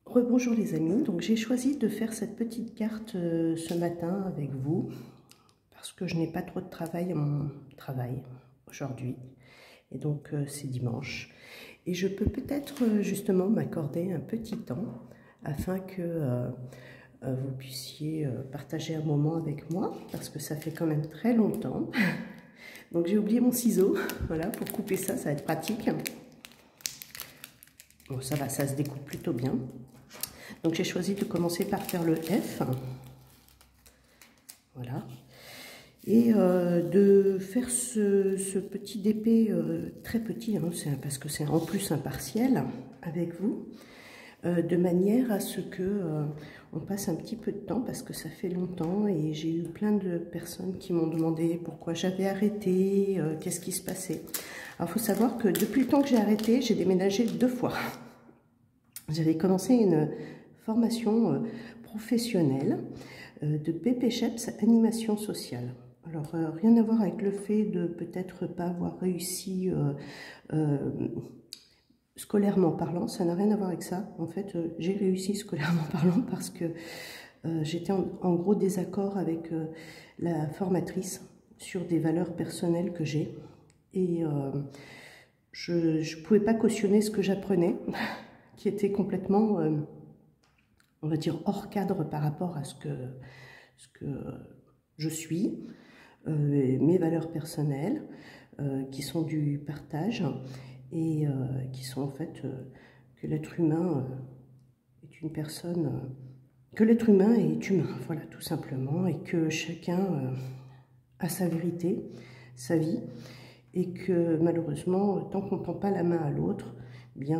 Rebonjour les amis, donc j'ai choisi de faire cette petite carte ce matin avec vous parce que je n'ai pas trop de travail à mon travail aujourd'hui et donc c'est dimanche et je peux peut-être justement m'accorder un petit temps afin que vous puissiez partager un moment avec moi parce que ça fait quand même très longtemps. Donc j'ai oublié mon ciseau, voilà, pour couper ça, ça va être pratique. Bon, ça va, ça se découpe plutôt bien. Donc j'ai choisi de commencer par faire le F, voilà, et de faire ce petit DP très petit, hein, parce que c'est en plus un partiel avec vous, de manière à ce que on passe un petit peu de temps, parce que ça fait longtemps et j'ai eu plein de personnes qui m'ont demandé pourquoi j'avais arrêté, qu'est-ce qui se passait. Alors il faut savoir que depuis le temps que j'ai arrêté, j'ai déménagé 2 fois. J'avais commencé une formation professionnelle de BPCHEPS animation sociale. Alors rien à voir avec le fait de peut-être pas avoir réussi scolairement parlant, ça n'a rien à voir avec ça. En fait, j'ai réussi scolairement parlant parce que j'étais en gros désaccord avec la formatrice sur des valeurs personnelles que j'ai. Et je ne pouvais pas cautionner ce que j'apprenais, qui était complètement, on va dire, hors cadre par rapport à ce que je suis, mes valeurs personnelles, qui sont du partage, et qui sont en fait que l'être humain est une personne, que l'être humain est humain, voilà, tout simplement, et que chacun a sa vérité, sa vie, et que malheureusement, tant qu'on ne tend pas la main à l'autre, bien,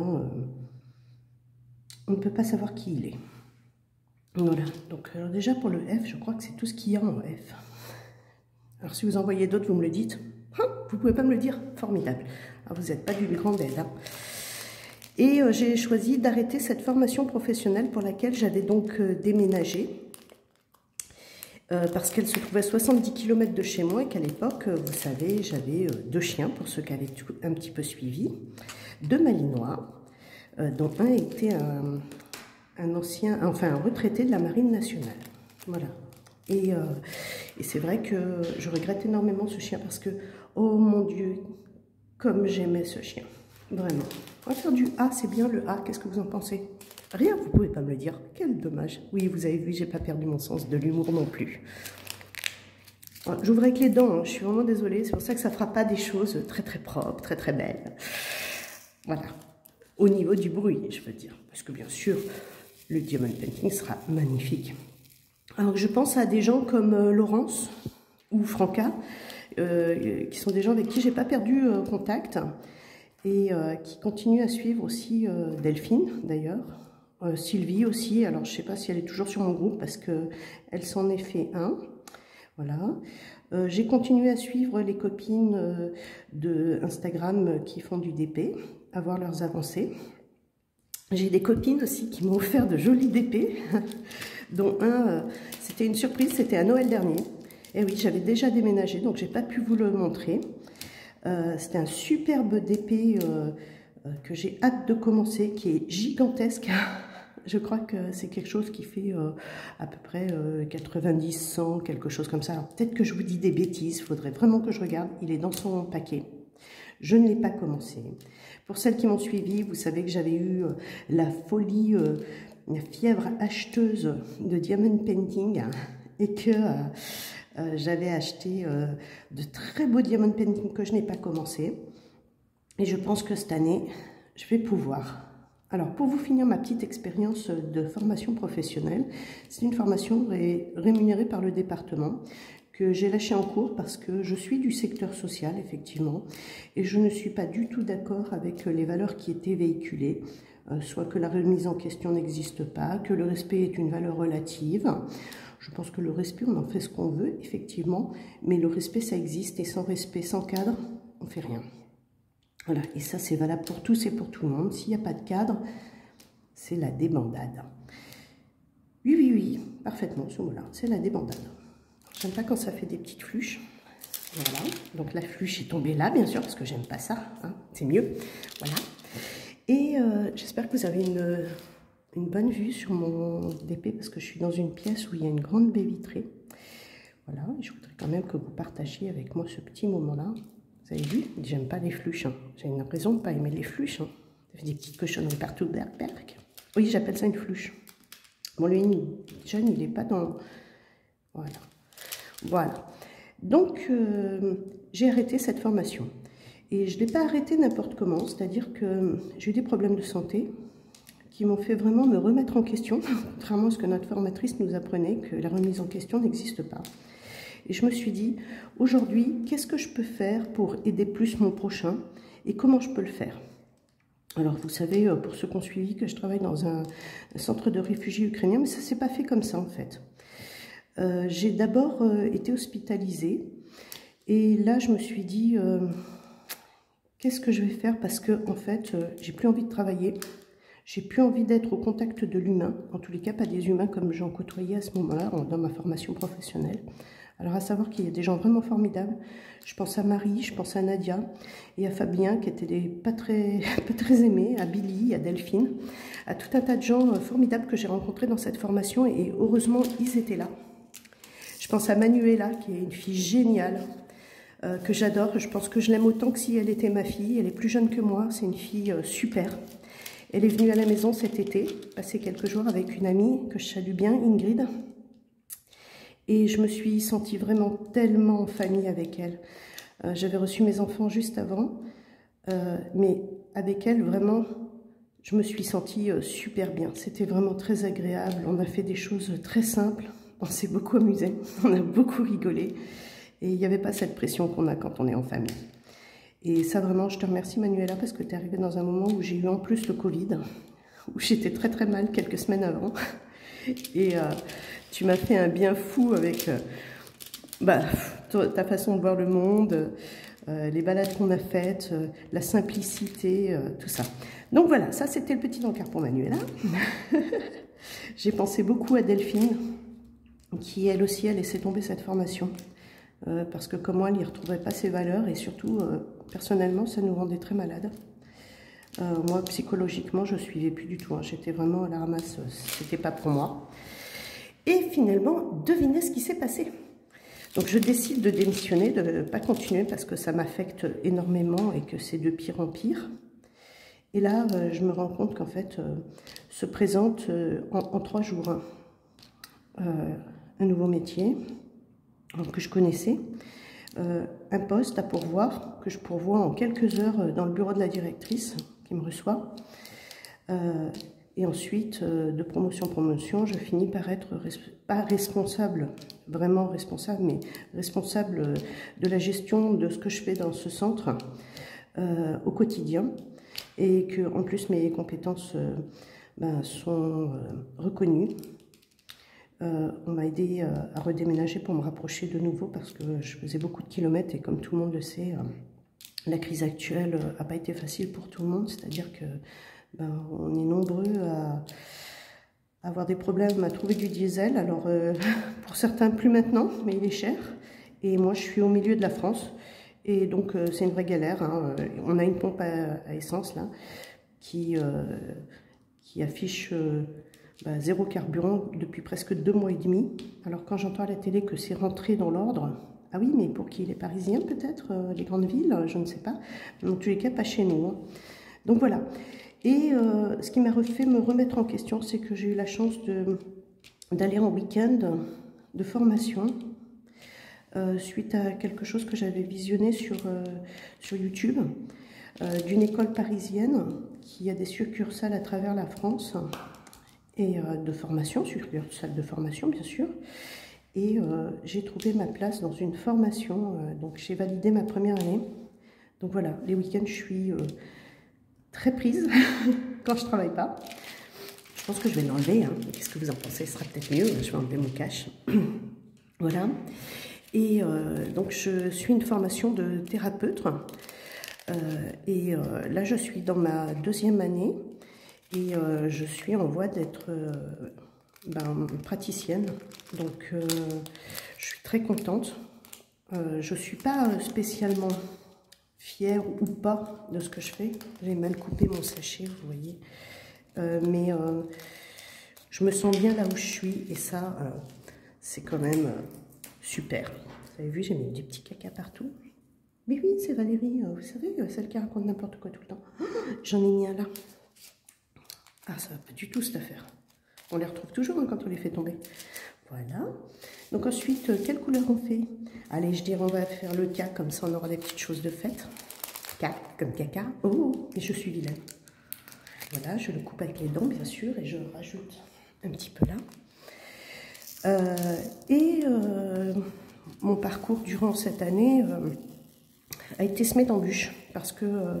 on ne peut pas savoir qui il est. Voilà, donc alors déjà pour le F, je crois que c'est tout ce qu'il y a en F. Alors si vous en voyez d'autres, vous me le dites. Vous ne pouvez pas me le dire, formidable. Alors vous n'êtes pas d'une grande aide. Hein. Et j'ai choisi d'arrêter cette formation professionnelle pour laquelle j'avais donc déménagé. Parce qu'elle se trouvait à 70 km de chez moi et qu'à l'époque, vous savez, j'avais 2 chiens, pour ceux qui avaient un petit peu suivi, 2 malinois, dont un était un retraité de la Marine nationale. Voilà. Et c'est vrai que je regrette énormément ce chien parce que, oh mon Dieu, comme j'aimais ce chien. Vraiment. On va faire du A, c'est bien le A. Qu'est-ce que vous en pensez? Rien, vous pouvez pas me le dire. Quel dommage. Oui, vous avez vu, j'ai pas perdu mon sens de l'humour non plus. J'ouvre avec les dents, hein. Je suis vraiment désolée. C'est pour ça que ça fera pas des choses très très propres, très très belles. Voilà. Au niveau du bruit, je veux dire. Parce que bien sûr, le diamond painting sera magnifique. Alors je pense à des gens comme Laurence ou Franca, qui sont des gens avec qui j'ai pas perdu contact et qui continuent à suivre aussi Delphine d'ailleurs, Sylvie aussi. Alors je sais pas si elle est toujours sur mon groupe parce que elle s'en est fait un. Voilà. J'ai continué à suivre les copines de Instagram qui font du DP, à voir leurs avancées. J'ai des copines aussi qui m'ont offert de jolis DP, dont un, c'était une surprise, c'était à Noël dernier. Et oui, j'avais déjà déménagé, donc j'ai pas pu vous le montrer. C'était un superbe DP que j'ai hâte de commencer, qui est gigantesque. Je crois que c'est quelque chose qui fait à peu près 90, 100, quelque chose comme ça. Alors peut-être que je vous dis des bêtises, il faudrait vraiment que je regarde. Il est dans son paquet. Je ne l'ai pas commencé. Pour celles qui m'ont suivi, vous savez que j'avais eu la folie, la fièvre acheteuse de diamond painting et que j'avais acheté de très beaux diamond painting que je n'ai pas commencé. Et je pense que cette année, je vais pouvoir. Alors, pour vous finir ma petite expérience de formation professionnelle, c'est une formation rémunérée par le département que j'ai lâchée en cours parce que je suis du secteur social, effectivement, et je ne suis pas du tout d'accord avec les valeurs qui étaient véhiculées, soit que la remise en question n'existe pas, que le respect est une valeur relative. Je pense que le respect, on en fait ce qu'on veut, effectivement, mais le respect, ça existe, et sans respect, sans cadre, on ne fait rien. Voilà, et ça c'est valable pour tous et pour tout le monde. S'il n'y a pas de cadre, c'est la débandade. Oui, oui, oui, parfaitement ce mot-là, c'est la débandade. J'aime pas quand ça fait des petites fluches. Voilà, donc la fluche est tombée là, bien sûr, parce que j'aime pas ça, hein, c'est mieux. Voilà, et j'espère que vous avez une une bonne vue sur mon DP parce que je suis dans une pièce où il y a une grande baie vitrée. Voilà, je voudrais quand même que vous partagiez avec moi ce petit moment-là. Vous avez vu, j'aime pas les fluches. Hein. J'ai une raison de ne pas aimer les fluches. Hein. Ça fait des petites cochonneries partout, berk. Oui, j'appelle ça une fluche. Bon, lui, jeune, il n'est pas dans... Voilà. Voilà. Donc, j'ai arrêté cette formation. Et je ne l'ai pas arrêtée n'importe comment, c'est-à-dire que j'ai eu des problèmes de santé qui m'ont fait vraiment me remettre en question, contrairement à ce que notre formatrice nous apprenait, que la remise en question n'existe pas. Et je me suis dit, aujourd'hui, qu'est-ce que je peux faire pour aider plus mon prochain et comment je peux le faire? Alors, vous savez, pour ceux qui ont suivi, que je travaille dans un centre de réfugiés ukrainiens, mais ça ne s'est pas fait comme ça, en fait. J'ai d'abord été hospitalisée, et là, je me suis dit, qu'est-ce que je vais faire? Parce que, en fait, j'ai plus envie de travailler, j'ai plus envie d'être au contact de l'humain, en tous les cas, pas des humains comme j'en côtoyais à ce moment-là, dans ma formation professionnelle. Alors, à savoir qu'il y a des gens vraiment formidables. Je pense à Marie, je pense à Nadia et à Fabien, qui étaient pas très aimés, à Billy, à Delphine, à tout un tas de gens formidables que j'ai rencontrés dans cette formation, et heureusement, ils étaient là. Je pense à Manuela, qui est une fille géniale, que j'adore. Je pense que je l'aime autant que si elle était ma fille. Elle est plus jeune que moi, c'est une fille super. Elle est venue à la maison cet été, passer quelques jours avec une amie que je salue bien, Ingrid. Et je me suis sentie vraiment tellement en famille avec elle. J'avais reçu mes enfants juste avant, mais avec elle, vraiment, je me suis sentie super bien. C'était vraiment très agréable. On a fait des choses très simples. On s'est beaucoup amusé. On a beaucoup rigolé. Et il n'y avait pas cette pression qu'on a quand on est en famille. Et ça, vraiment, je te remercie, Manuela, parce que tu es arrivée dans un moment où j'ai eu en plus le Covid, où j'étais très très mal quelques semaines avant. Et tu m'as fait un bien fou avec ta façon de voir le monde, les balades qu'on a faites, la simplicité, tout ça. Donc voilà, ça c'était le petit encart pour Manuela. J'ai pensé beaucoup à Delphine, qui elle aussi a laissé tomber cette formation. Parce que comme moi, elle n'y retrouverait pas ses valeurs, et surtout, personnellement, ça nous rendait très malades. Moi, psychologiquement, je ne suivais plus du tout. Hein. J'étais vraiment à la ramasse, c'était pas pour moi. Et finalement, devinez ce qui s'est passé. Donc, je décide de démissionner, de ne pas continuer parce que ça m'affecte énormément et que c'est de pire en pire. Et là, je me rends compte qu'en fait, se présente en 3 jours un nouveau métier que je connaissais, un poste à pourvoir, que je pourvois en quelques heures dans le bureau de la directrice qui me reçoit. Et ensuite, de promotion en promotion, je finis par être, pas responsable, vraiment responsable, mais responsable de la gestion de ce que je fais dans ce centre au quotidien. Et que en plus, mes compétences sont reconnues. On m'a aidé à redéménager pour me rapprocher de nouveau parce que je faisais beaucoup de kilomètres, et comme tout le monde le sait, la crise actuelle n'a pas été facile pour tout le monde, c'est-à-dire que on est nombreux à avoir des problèmes à trouver du diesel. Alors pour certains plus maintenant, mais il est cher, et moi je suis au milieu de la France, et donc c'est une vraie galère. Hein. On a une pompe à essence là qui affiche 0 carburant depuis presque 2 mois et demi. Alors quand j'entends à la télé que c'est rentré dans l'ordre, ah oui, mais pour qui? Les Parisiens peut-être, les grandes villes, je ne sais pas. Mais en tous les cas, pas chez nous. Hein. Donc voilà. Et ce qui m'a fait me remettre en question, c'est que j'ai eu la chance d'aller en week-end de formation suite à quelque chose que j'avais visionné sur YouTube, d'une école parisienne qui a des succursales à travers la France, et de formation, succursale de formation bien sûr. Et j'ai trouvé ma place dans une formation, donc j'ai validé ma première année. Donc voilà, les week-ends je suis très prise quand je travaille pas. Je pense que je vais l'enlever, hein. Qu'est-ce que vous en pensez? Ce sera peut-être mieux, je vais enlever mon cache. Voilà. Et donc je suis une formation de thérapeute, et là je suis dans ma 2e année, et je suis en voie d'être praticienne, donc je suis très contente. Je ne suis pas spécialement fière ou pas de ce que je fais. J'ai mal coupé mon sachet, vous voyez. Mais Je me sens bien là où je suis et ça, c'est quand même super. Vous avez vu, j'ai mis des petits caca partout. Mais oui, c'est Valérie, vous savez, celle qui raconte n'importe quoi tout le temps. Oh, j'en ai mis un là. Ah, ça va pas du tout cette affaire. On les retrouve toujours hein, quand on les fait tomber. Voilà. Donc ensuite, quelle couleur on fait? Allez, je dirais on va faire le K, comme ça on aura des petites choses de fête. K, comme caca. Oh, et je suis vilaine. Voilà, je le coupe avec les dents, bien sûr, et je rajoute un petit peu là. Mon parcours durant cette année a été semé d'embûches, parce que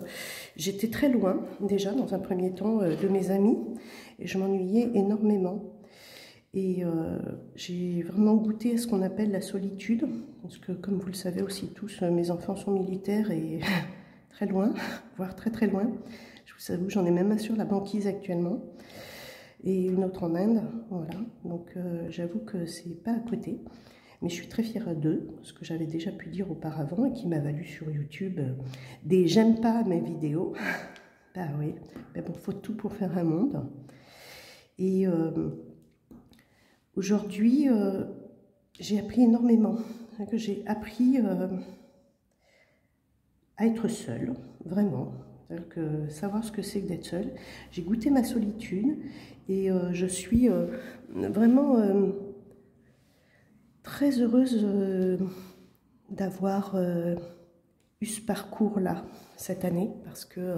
j'étais très loin, déjà, dans un premier temps, de mes amis, et je m'ennuyais énormément. Et j'ai vraiment goûté à ce qu'on appelle la solitude, parce que comme vous le savez aussi tous, mes enfants sont militaires et très loin, voire très très loin. Je vous avoue, j'en ai même un sur la banquise actuellement, et une autre en Inde, voilà. Donc j'avoue que c'est pas à côté, mais je suis très fière d'eux, ce que j'avais déjà pu dire auparavant, et qui m'a valu sur YouTube des j'aime pas mes vidéos. Bah oui, mais bon, faut tout pour faire un monde. Et aujourd'hui, j'ai appris énormément. J'ai appris à être seule, vraiment. Que savoir ce que c'est que d'être seule. J'ai goûté ma solitude et je suis vraiment très heureuse d'avoir eu ce parcours-là cette année, parce que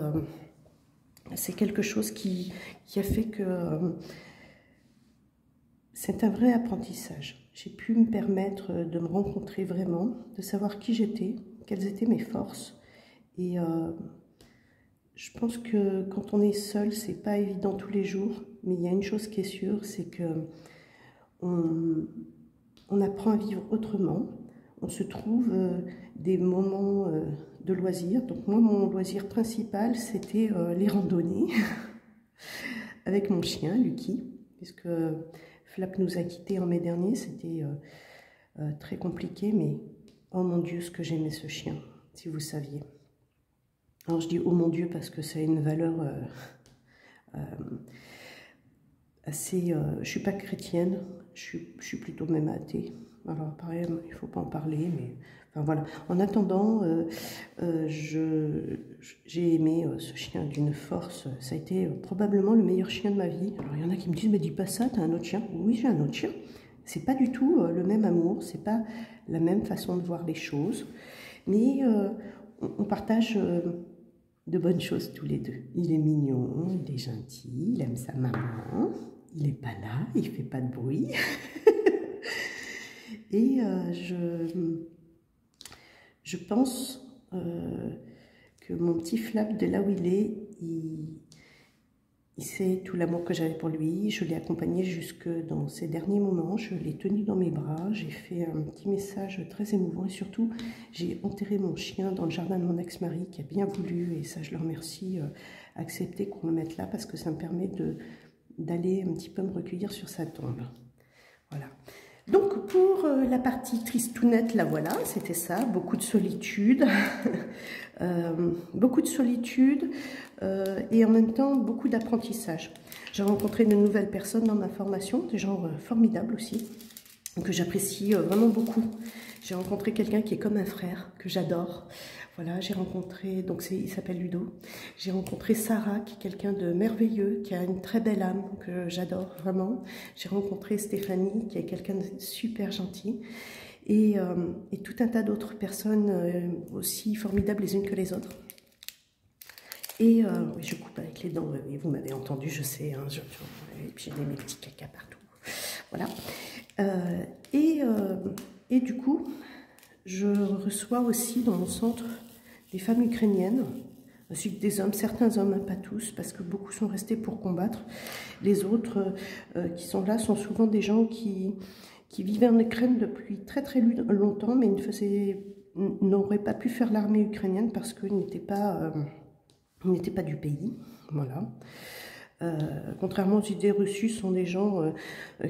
c'est quelque chose qui a fait que c'est un vrai apprentissage. J'ai pu me permettre de me rencontrer vraiment, de savoir qui j'étais, quelles étaient mes forces. Et je pense que quand on est seul, c'est pas évident tous les jours, mais il y a une chose qui est sûre, c'est que on apprend à vivre autrement. On se trouve des moments de loisirs. Donc moi, mon loisir principal, c'était les randonnées avec mon chien, Lucky, puisque Flap nous a quittés en mai dernier. C'était très compliqué, mais oh mon Dieu, ce que j'aimais ce chien, si vous saviez. Alors je dis oh mon Dieu parce que ça a une valeur assez... je suis pas chrétienne, je suis plutôt même athée. Alors pareil, il ne faut pas en parler, mais enfin voilà. En attendant, j'ai aimé ce chien d'une force. Ça a été probablement le meilleur chien de ma vie. Alors il y en a qui me disent, mais dis pas ça, t'as un autre chien. Oui, j'ai un autre chien. C'est pas du tout le même amour, c'est pas la même façon de voir les choses, mais on partage de bonnes choses tous les deux. Il est mignon, il est gentil, il aime sa maman, il n'est pas là, il fait pas de bruit. Et je pense que mon petit Flap, de là où il est, il sait tout l'amour que j'avais pour lui. Je l'ai accompagné jusque dans ses derniers moments. Je l'ai tenu dans mes bras. J'ai fait un petit message très émouvant. Et surtout, j'ai enterré mon chien dans le jardin de mon ex-mari qui a bien voulu, et ça je le remercie, accepter qu'on le mette là parce que ça me permet d'aller un petit peu me recueillir sur sa tombe. Voilà. Donc pour la partie tristounette, la voilà, c'était ça, beaucoup de solitude, beaucoup de solitude et en même temps beaucoup d'apprentissage. J'ai rencontré de nouvelles personnes dans ma formation, des gens formidables aussi, que j'apprécie vraiment beaucoup. J'ai rencontré quelqu'un qui est comme un frère, que j'adore. Voilà, j'ai rencontré, donc il s'appelle Ludo. J'ai rencontré Sarah, qui est quelqu'un de merveilleux, qui a une très belle âme, que j'adore vraiment. J'ai rencontré Stéphanie, qui est quelqu'un de super gentil. Et tout un tas d'autres personnes aussi formidables les unes que les autres. Et je coupe avec les dents, oui, vous m'avez entendu, je sais, hein, et puis j'ai mes petits caca partout. Voilà. Et du coup, je reçois aussi dans mon centre des femmes ukrainiennes, ainsi que des hommes, certains hommes, hein, pas tous, parce que beaucoup sont restés pour combattre. Les autres qui sont là sont souvent des gens qui vivaient en Ukraine depuis très très longtemps, mais n'auraient pas pu faire l'armée ukrainienne parce qu'ils n'étaient pas du pays. Voilà. Contrairement aux idées reçues, ce sont des gens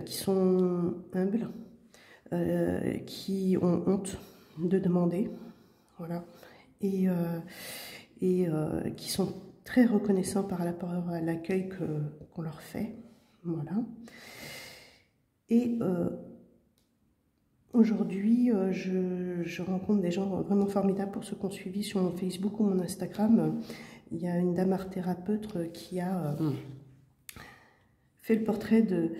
qui sont humbles, qui ont honte de demander, voilà, et qui sont très reconnaissants par rapport à l'accueil qu'on leur fait, voilà. Et aujourd'hui, je rencontre des gens vraiment formidables pour ceux qui ont suivi sur mon Facebook ou mon Instagram. Il y a une dame art-thérapeute qui a fait le portrait de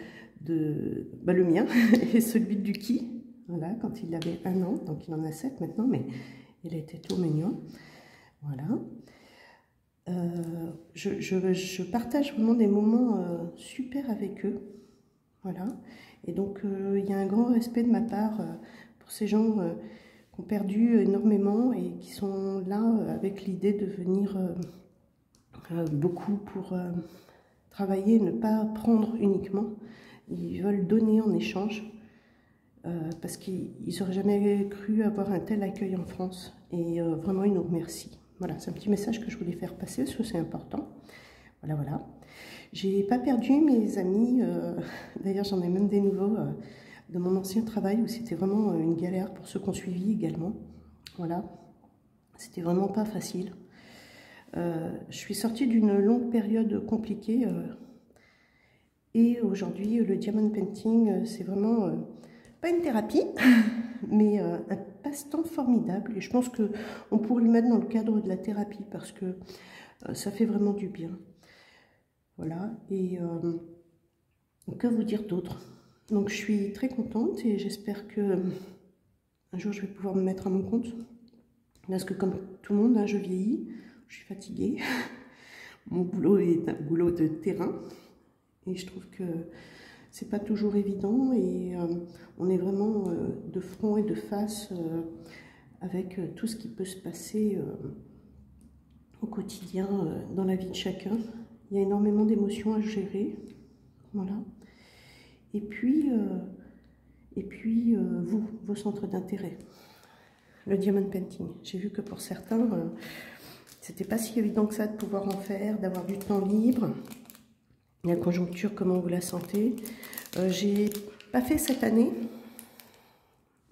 le mien et celui de Lucky, voilà, quand il avait 1 an, donc il en a 7 maintenant, mais il était tout mignon, voilà. Je partage vraiment des moments super avec eux, voilà, et donc il y a un grand respect de ma part pour ces gens qui ont perdu énormément et qui sont là avec l'idée de venir beaucoup pour travailler, ne pas prendre uniquement. Ils veulent donner en échange parce qu'ils n'auraient jamais cru avoir un tel accueil en France. Et vraiment, ils nous remercient. Voilà, c'est un petit message que je voulais faire passer parce que c'est important. Voilà, voilà. J'ai pas perdu mes amis. D'ailleurs, j'en ai même des nouveaux de mon ancien travail où c'était vraiment une galère pour ceux qui ont suivi également. Voilà, c'était vraiment pas facile. Je suis sortie d'une longue période compliquée et aujourd'hui le diamond painting c'est vraiment pas une thérapie mais un passe-temps formidable et je pense qu'on pourrait le mettre dans le cadre de la thérapie parce que ça fait vraiment du bien. Voilà, et que vous dire d'autre? Donc je suis très contente et j'espère que un jour je vais pouvoir me mettre à mon compte parce que comme tout le monde, hein, je vieillis. Je suis fatiguée, mon boulot est un boulot de terrain et je trouve que c'est pas toujours évident et on est vraiment de front et de face avec tout ce qui peut se passer au quotidien dans la vie de chacun. Il y a énormément d'émotions à gérer, voilà. Et puis vous, vos centres d'intérêt, le diamond painting. J'ai vu que pour certains c'était pas si évident que ça de pouvoir en faire, d'avoir du temps libre. La conjoncture, comment vous la sentez? J'ai pas fait cette année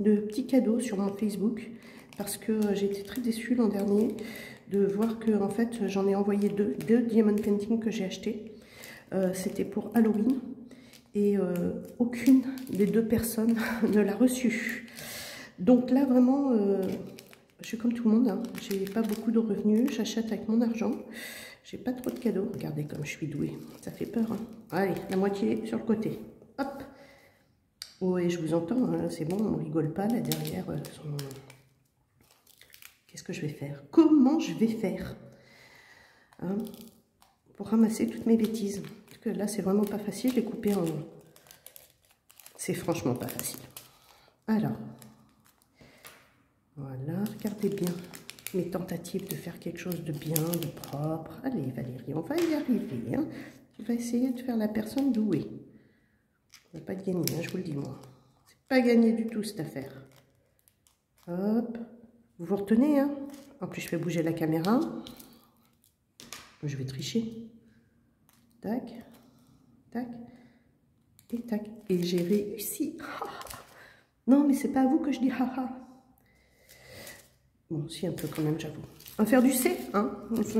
de petits cadeaux sur mon Facebook parce que j'ai été très déçue l'an dernier de voir que en fait j'en ai envoyé deux diamond painting que j'ai acheté. C'était pour Halloween et aucune des 2 personnes ne l'a reçu. Donc là vraiment je suis comme tout le monde, hein. J'ai pas beaucoup de revenus, j'achète avec mon argent, j'ai pas trop de cadeaux. Regardez comme je suis douée, ça fait peur, hein. Allez, la moitié sur le côté, hop. Oh, et je vous entends, hein, c'est bon, on rigole pas là derrière. Qu'est-ce que je vais faire? Comment je vais faire hein, pour ramasser toutes mes bêtises? Parce que là, c'est vraiment pas facile, les couper en... C'est franchement pas facile. Alors... Voilà, regardez bien mes tentatives de faire quelque chose de bien, de propre. Allez Valérie, on va y arriver. Hein. Tu vas essayer de faire la personne douée. On va pas gagner, hein, je vous le dis moi. C'est pas gagné du tout cette affaire. Hop, vous vous retenez. Hein. En plus, je fais bouger la caméra. Je vais tricher. Tac, tac, et tac. Et j'ai réussi. Non, mais c'est pas à vous que je dis haha. Bon, si, un peu quand même, j'avoue. On va faire du C, hein.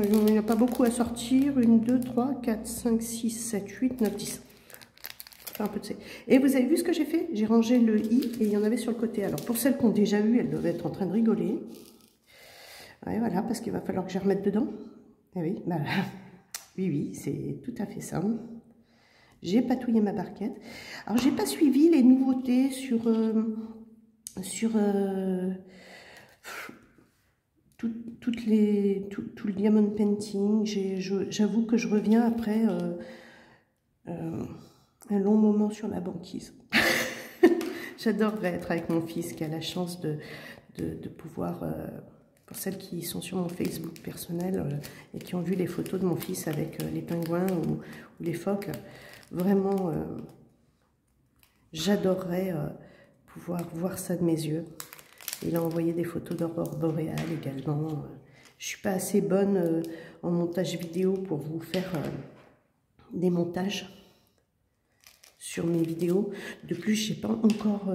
Il n'y a pas beaucoup à sortir. 1, 2, 3, 4, 5, 6, 7, 8, 9, 10. Faire un peu de C. Et vous avez vu ce que j'ai fait? J'ai rangé le I et il y en avait sur le côté. Alors, pour celles qui ont déjà eu, elles doivent être en train de rigoler. Ouais, voilà, parce qu'il va falloir que je remette dedans. Eh oui, bah, oui, c'est tout à fait ça. J'ai patouillé ma barquette. Alors, j'ai pas suivi les nouveautés sur tout le diamond painting. J'avoue que je reviens après un long moment sur la banquise. J'adorerais être avec mon fils qui a la chance de pouvoir, pour celles qui sont sur mon Facebook personnel et qui ont vu les photos de mon fils avec les pingouins ou les phoques, vraiment, j'adorerais pouvoir voir ça de mes yeux. Il a envoyé des photos d'aurore boréale également. Je ne suis pas assez bonne en montage vidéo pour vous faire des montages sur mes vidéos. De plus, j'ai pas encore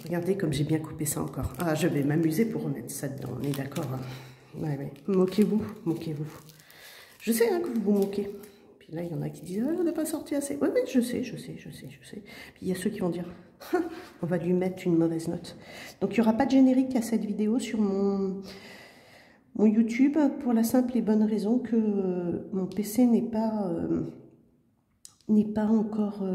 regardez comme j'ai bien coupé ça encore. Ah, je vais m'amuser pour remettre ça dedans, on est d'accord, hein. Ouais. Moquez-vous, moquez-vous. Je sais hein, que vous vous moquez. Puis là, il y en a qui disent ah, on n'a pas sorti assez. Oui, oui, je sais. Puis il y a ceux qui vont dire on va lui mettre une mauvaise note. Donc il n'y aura pas de générique à cette vidéo sur mon YouTube pour la simple et bonne raison que mon PC n'est pas encore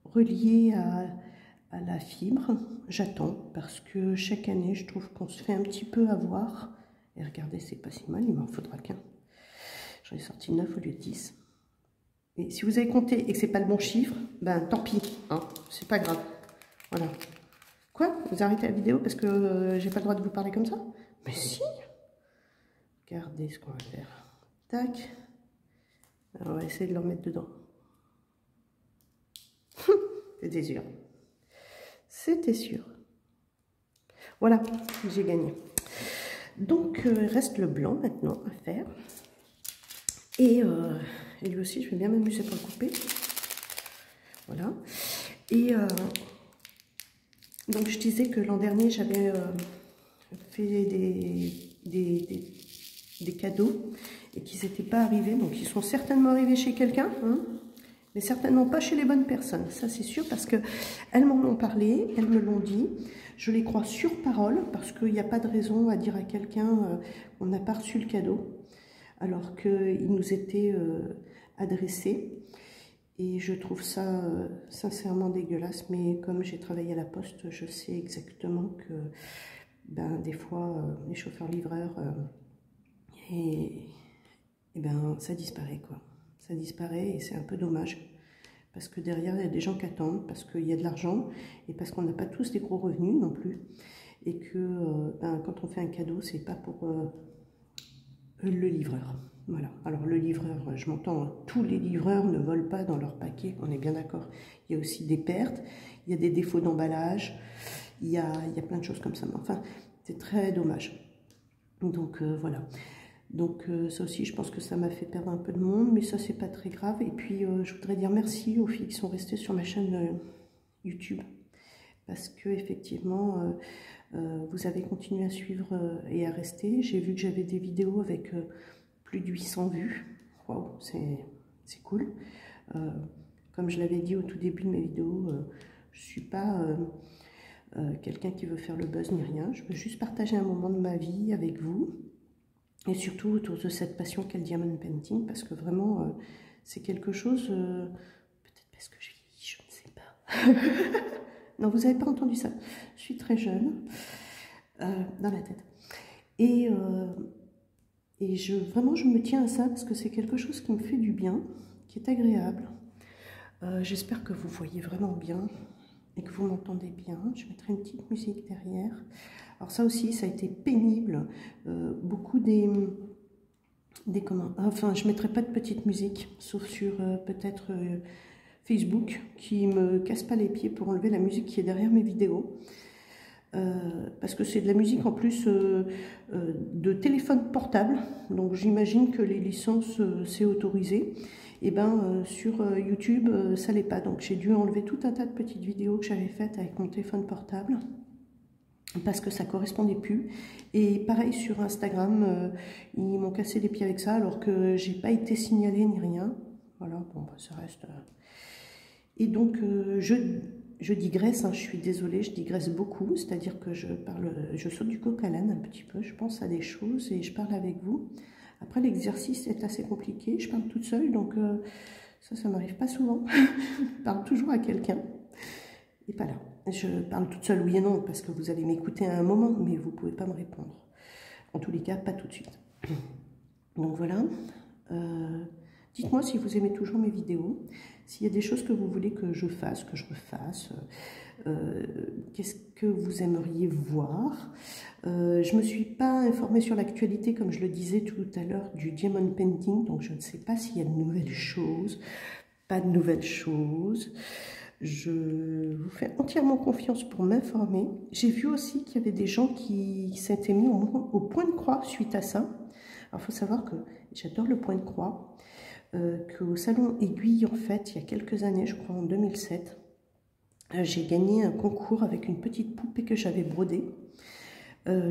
relié à la fibre. J'attends parce que chaque année, je trouve qu'on se fait un petit peu avoir. Et regardez, c'est pas si mal, il m'en faudra qu'un. J'en ai sorti 9 au lieu de 10. Et si vous avez compté et que c'est pas le bon chiffre, ben tant pis, hein, c'est pas grave. Voilà. Quoi? Vous arrêtez la vidéo parce que j'ai pas le droit de vous parler comme ça? Mais si! Regardez ce qu'on va faire. Tac. Alors, on va essayer de le remettre dedans. C'était sûr. C'était sûr. Voilà, j'ai gagné. Donc, il reste le blanc maintenant à faire. Et lui aussi, je vais bien m'amuser pour le couper. Voilà. Et donc, je disais que l'an dernier, j'avais fait des cadeaux et qu'ils n'étaient pas arrivés. Donc, ils sont certainement arrivés chez quelqu'un, hein, mais certainement pas chez les bonnes personnes. Ça, c'est sûr, parce qu'elles m'en ont parlé, elles me l'ont dit. Je les crois sur parole, parce qu'il n'y a pas de raison à dire à quelqu'un qu'on n'a pas reçu le cadeau, alors qu'il nous était adressé. Et je trouve ça sincèrement dégueulasse, mais comme j'ai travaillé à la poste, je sais exactement que ben, des fois, les chauffeurs-livreurs, et ben, ça disparaît, quoi. Ça disparaît et c'est un peu dommage. Parce que derrière, il y a des gens qui attendent, parce qu'il y a de l'argent, et parce qu'on n'a pas tous des gros revenus non plus. Et que ben, quand on fait un cadeau, c'est pas pour le livreur. Voilà. Alors le livreur, je m'entends, hein, tous les livreurs ne volent pas dans leur paquet, on est bien d'accord. Il y a aussi des pertes, il y a des défauts d'emballage, il y a plein de choses comme ça. Mais enfin, c'est très dommage. Donc voilà. Donc ça aussi, je pense que ça m'a fait perdre un peu de monde, mais ça, c'est pas très grave. Et puis, je voudrais dire merci aux filles qui sont restées sur ma chaîne YouTube, parce que effectivement, vous avez continué à suivre et à rester. J'ai vu que j'avais des vidéos avec plus de 800 vues. Waouh, c'est cool. Comme je l'avais dit au tout début de mes vidéos, je suis pas quelqu'un qui veut faire le buzz ni rien. Je veux juste partager un moment de ma vie avec vous. Et surtout autour de cette passion qu'est le diamond painting, parce que vraiment, c'est quelque chose, peut-être parce que je vieillis, je ne sais pas. Non, vous n'avez pas entendu ça. Je suis très jeune, dans la tête. Et vraiment, je me tiens à ça, parce que c'est quelque chose qui me fait du bien, qui est agréable. J'espère que vous voyez vraiment bien et que vous m'entendez bien. Je mettrai une petite musique derrière. Alors ça aussi, ça a été pénible. Beaucoup enfin, je ne mettrai pas de petite musique, sauf sur peut-être Facebook, qui me casse pas les pieds pour enlever la musique qui est derrière mes vidéos. Parce que c'est de la musique en plus de téléphone portable. Donc j'imagine que les licences, c'est autorisé. Et bien sur YouTube, ça l'est pas. Donc j'ai dû enlever tout un tas de petites vidéos que j'avais faites avec mon téléphone portable, parce que ça correspondait plus. Et pareil sur Instagram, ils m'ont cassé les pieds avec ça, alors que j'ai pas été signalée ni rien. Voilà, bon, bah, ça reste. Et donc, je digresse, hein, je suis désolée, je digresse beaucoup, c'est-à-dire que je saute du coq à l'âne un petit peu, je pense à des choses et je parle avec vous. Après, l'exercice est assez compliqué, je parle toute seule, donc ça m'arrive pas souvent. Je parle toujours à quelqu'un. Et pas là. Je parle toute seule, oui et non, parce que vous allez m'écouter à un moment, mais vous ne pouvez pas me répondre. En tous les cas, pas tout de suite. Donc voilà. Dites-moi si vous aimez toujours mes vidéos, s'il y a des choses que vous voulez que je fasse, que je refasse, qu'est-ce que vous aimeriez voir. Je ne me suis pas informée sur l'actualité, comme je le disais tout à l'heure, du diamond painting, donc je ne sais pas s'il y a de nouvelles choses, pas de nouvelles choses. Je vous fais entièrement confiance pour m'informer. J'ai vu aussi qu'il y avait des gens qui s'étaient mis au point de croix suite à ça. Alors, il faut savoir que j'adore le point de croix, qu'au salon Aiguille, en fait, il y a quelques années, je crois en 2007, j'ai gagné un concours avec une petite poupée que j'avais brodée.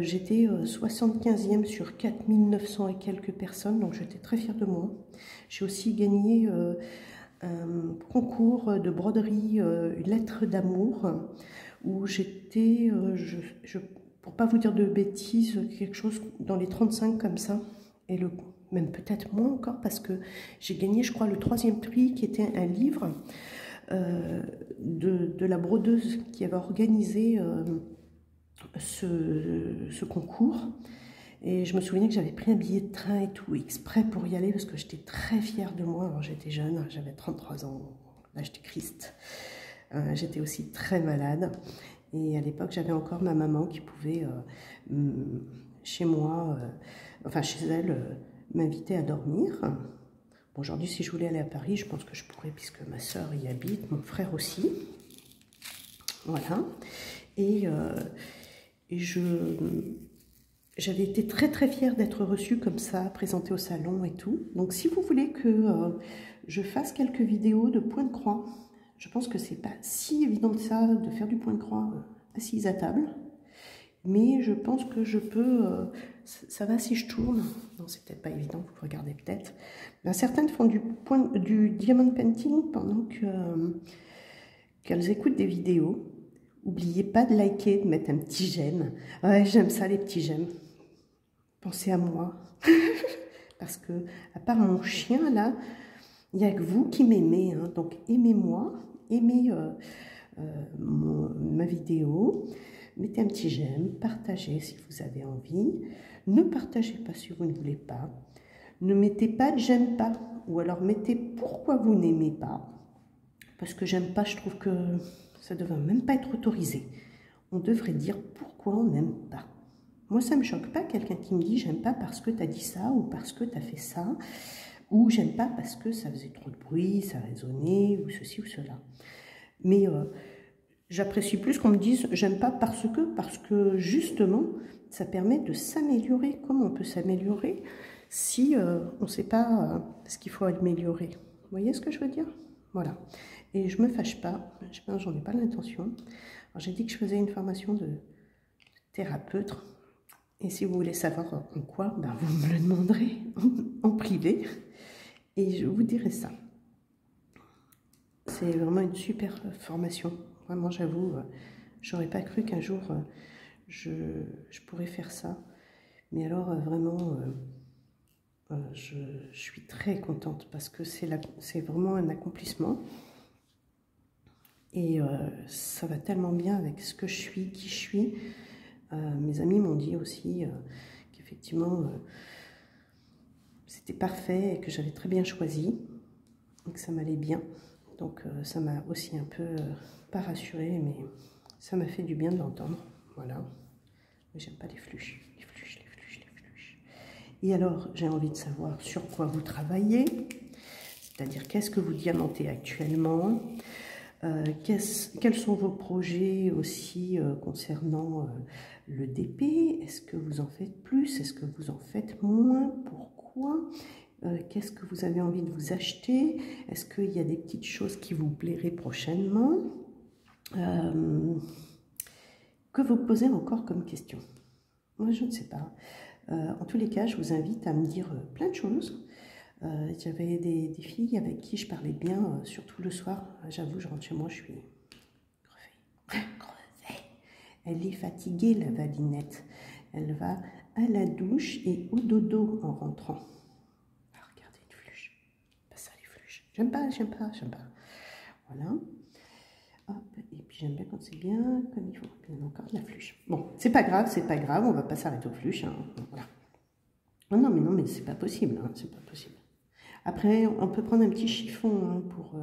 J'étais 75e sur 4900 et quelques personnes, donc j'étais très fière de moi. J'ai aussi gagné un concours de broderie, une lettre d'amour, où j'étais, pour pas vous dire de bêtises, quelque chose dans les 35 comme ça, et même peut-être moins encore, parce que j'ai gagné, je crois, le 3e prix, qui était un livre de la brodeuse qui avait organisé ce concours. Et je me souvenais que j'avais pris un billet de train et tout, exprès pour y aller, parce que j'étais très fière de moi. Alors j'étais jeune, j'avais 33 ans, l'âge du Christ. J'étais aussi très malade. Et à l'époque, j'avais encore ma maman qui pouvait, chez moi, enfin chez elle, m'inviter à dormir. Bon, aujourd'hui, si je voulais aller à Paris, je pense que je pourrais, puisque ma soeur y habite, mon frère aussi. Voilà. Et j'avais été très très fière d'être reçue comme ça, présentée au salon et tout. Donc si vous voulez que je fasse quelques vidéos de point de croix, je pense que c'est pas si évident que ça de faire du point de croix assise à table. Mais je pense que je peux, ça va si je tourne. Non, c'est peut-être pas évident, vous regardez peut-être. Ben, certaines font du diamond painting pendant qu'elles écoutent des vidéos. N'oubliez pas de liker, de mettre un petit j'aime. Ouais, j'aime ça les petits j'aime. Pensez à moi. Parce que, à part mon chien là, il n'y a que vous qui m'aimez. Hein. Donc aimez-moi, aimez ma vidéo. Mettez un petit j'aime, partagez si vous avez envie. Ne partagez pas si vous ne voulez pas. Ne mettez pas de j'aime pas. Ou alors mettez pourquoi vous n'aimez pas. Parce que j'aime pas, je trouve que ça ne devrait même pas être autorisé. On devrait dire pourquoi on n'aime pas. Moi, ça ne me choque pas quelqu'un qui me dit j'aime pas parce que tu as dit ça ou parce que tu as fait ça. Ou j'aime pas parce que ça faisait trop de bruit, ça résonnait ou ceci ou cela. Mais j'apprécie plus qu'on me dise j'aime pas parce que justement, ça permet de s'améliorer. Comment on peut s'améliorer si on ne sait pas ce qu'il faut améliorer? Vous voyez ce que je veux dire? Voilà. Et je me fâche pas, j'en ai pas l'intention. Alors j'ai dit que je faisais une formation de thérapeute. Et si vous voulez savoir en quoi, ben vous me le demanderez en privé. Et je vous dirai ça. C'est vraiment une super formation. Vraiment, j'avoue, j'aurais pas cru qu'un jour je pourrais faire ça. Mais alors, vraiment, je suis très contente parce que c'est vraiment un accomplissement. Et ça va tellement bien avec ce que je suis, qui je suis. Mes amis m'ont dit aussi qu'effectivement, c'était parfait et que j'avais très bien choisi. Et que ça m'allait bien. Donc ça m'a aussi un peu, pas rassurée, mais ça m'a fait du bien de l'entendre. Voilà. Mais j'aime pas les fluches. Les fluches, les fluches, les fluches. Et alors, j'ai envie de savoir sur quoi vous travaillez. C'est-à-dire, qu'est-ce que vous diamantez actuellement? Quels sont vos projets aussi concernant le DP? Est-ce que vous en faites plus? Est-ce que vous en faites moins? Pourquoi? Qu'est-ce que vous avez envie de vous acheter? Est-ce qu'il y a des petites choses qui vous plairaient prochainement? Que vous posez encore comme question? Moi, je ne sais pas. En tous les cas, je vous invite à me dire plein de choses. J'avais des filles avec qui je parlais bien, surtout le soir. J'avoue, je rentre chez moi, je suis crevée. Crevée. Elle est fatiguée, la Valinette. Elle va à la douche et au dodo en rentrant. Ah, regardez une fluche. Pas ça, les fluches. J'aime pas, j'aime pas, j'aime pas. Voilà. Hop, et puis j'aime bien quand c'est bien comme il faut. Bien encore de la fluche. Bon, c'est pas grave, on va pas s'arrêter aux fluches. Hein. Voilà. Oh non, mais c'est pas possible, hein, c'est pas possible. Après, on peut prendre un petit chiffon hein, pour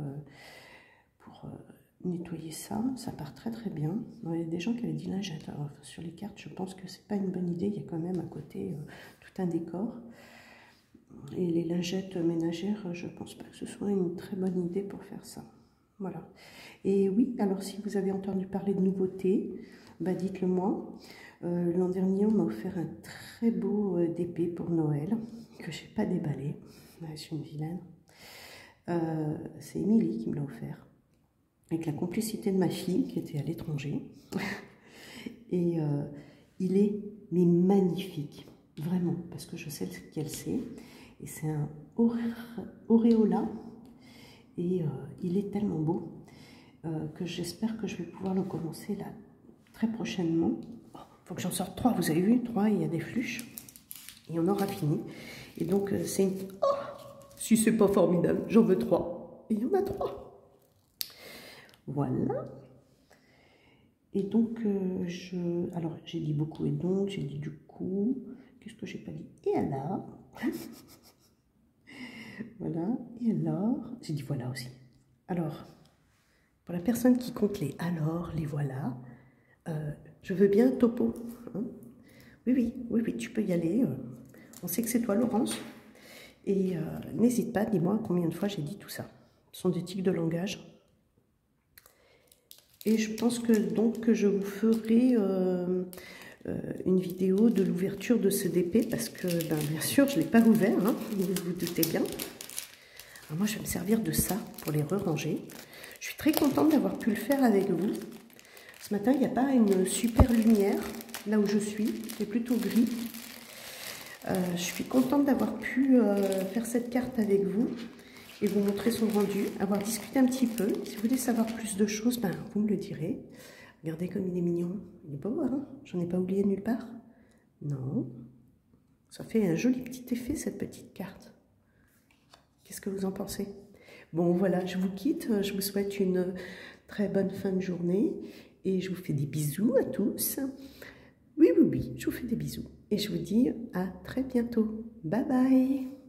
nettoyer ça. Ça part très très bien. Il y a des gens qui avaient dit lingette. Alors, sur les cartes, je pense que c'est pas une bonne idée. Il y a quand même à côté tout un décor. Et les lingettes ménagères, je pense pas que ce soit une très bonne idée pour faire ça. Voilà. Et oui, alors si vous avez entendu parler de nouveautés, bah dites-le moi. L'an dernier, on m'a offert un très beau DP pour Noël, que je n'ai pas déballé. Je suis une vilaine. C'est Émilie qui me l'a offert, avec la complicité de ma fille qui était à l'étranger. Et Il est mais magnifique, vraiment, parce que je sais ce qu'elle c'est. Et c'est un auréola. Et il est tellement beau que j'espère que je vais pouvoir le commencer là très prochainement. Oh, faut que j'en sorte 3, vous avez vu, 3, il y a des fluches. Et on aura fini. Et donc c'est une... Oh, si c'est pas formidable, j'en veux 3. Et il y en a 3. Voilà. Et donc, alors j'ai dit beaucoup et donc, j'ai dit du coup, qu'est-ce que j'ai pas dit? Et alors, voilà, et alors, j'ai dit voilà aussi. Alors, pour la personne qui compte les alors, les voilà, je veux bien topo. Hein, oui, tu peux y aller. On sait que c'est toi, Laurence. Et n'hésite pas, dis-moi combien de fois j'ai dit tout ça. Ce sont des tics de langage. Et je pense que donc je vous ferai une vidéo de l'ouverture de ce DP parce que bien sûr je ne l'ai pas ouvert, hein, vous vous doutez bien. Alors moi je vais me servir de ça pour les re-ranger. Je suis très contente d'avoir pu le faire avec vous. Ce matin il n'y a pas une super lumière là où je suis, c'est plutôt gris. Je suis contente d'avoir pu faire cette carte avec vous et vous montrer son rendu, avoir discuté un petit peu. Si vous voulez savoir plus de choses, ben, vous me le direz. Regardez comme il est mignon. Il est beau, hein? J'en ai pas oublié nulle part. Non. Ça fait un joli petit effet, cette petite carte. Qu'est-ce que vous en pensez? Bon, voilà, je vous quitte. Je vous souhaite une très bonne fin de journée. Et je vous fais des bisous à tous. Oui, je vous fais des bisous. Et je vous dis à très bientôt. Bye bye.